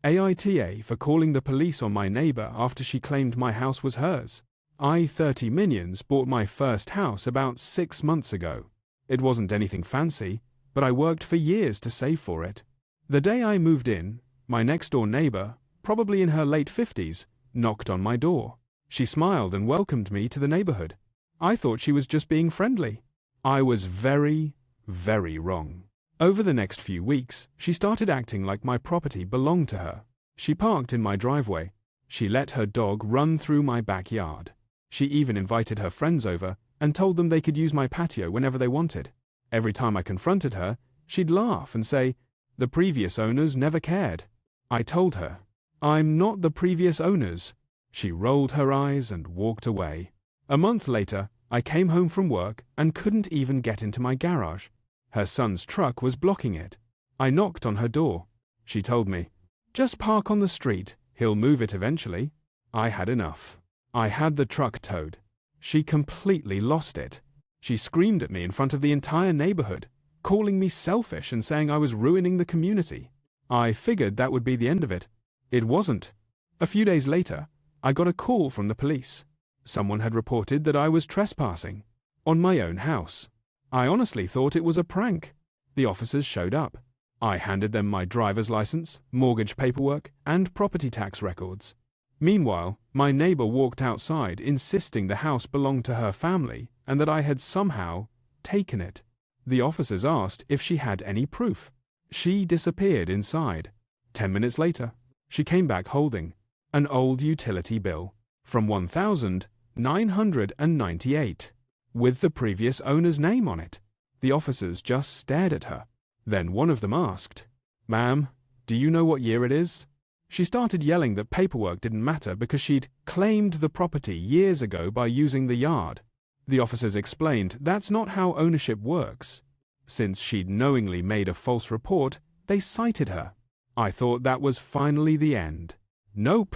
AITA for calling the police on my neighbor after she claimed my house was hers. I, 30 Minions, bought my first house about 6 months ago. It wasn't anything fancy, but I worked for years to save for it. The day I moved in, my next-door neighbor, probably in her late 50s, knocked on my door. She smiled and welcomed me to the neighborhood. I thought she was just being friendly. I was very, very wrong. Over the next few weeks, she started acting like my property belonged to her. She parked in my driveway. She let her dog run through my backyard. She even invited her friends over and told them they could use my patio whenever they wanted. Every time I confronted her, she'd laugh and say, "The previous owners never cared." I told her, "I'm not the previous owners." She rolled her eyes and walked away. A month later, I came home from work and couldn't even get into my garage. Her son's truck was blocking it. I knocked on her door. She told me, "Just park on the street, he'll move it eventually." I had enough. I had the truck towed. She completely lost it. She screamed at me in front of the entire neighborhood, calling me selfish and saying I was ruining the community. I figured that would be the end of it. It wasn't. A few days later, I got a call from the police. Someone had reported that I was trespassing on my own house. I honestly thought it was a prank. The officers showed up. I handed them my driver's license, mortgage paperwork, and property tax records. Meanwhile, my neighbor walked outside insisting the house belonged to her family and that I had somehow taken it. The officers asked if she had any proof. She disappeared inside. 10 minutes later, she came back holding an old utility bill from 1998 with the previous owner's name on it. The officers just stared at her. Then one of them asked, "Ma'am, do you know what year it is?" She started yelling that paperwork didn't matter because she'd claimed the property years ago by using the yard. The officers explained that's not how ownership works. Since she'd knowingly made a false report, they cited her. I thought that was finally the end. Nope.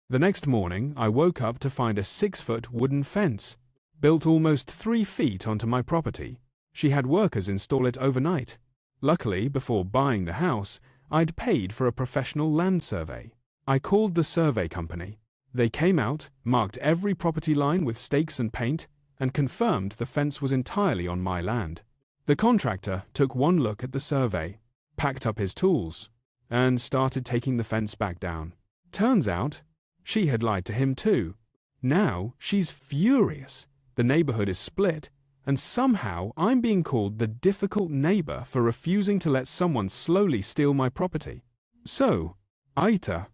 The next morning, I woke up to find a 6-foot wooden fence built almost 3 feet onto my property. She had workers install it overnight. Luckily, before buying the house, I'd paid for a professional land survey. I called the survey company. They came out, marked every property line with stakes and paint, and confirmed the fence was entirely on my land. The contractor took one look at the survey, packed up his tools, and started taking the fence back down. Turns out, she had lied to him too. Now she's furious. The neighborhood is split, and somehow I'm being called the difficult neighbor for refusing to let someone slowly steal my property. So, AITA,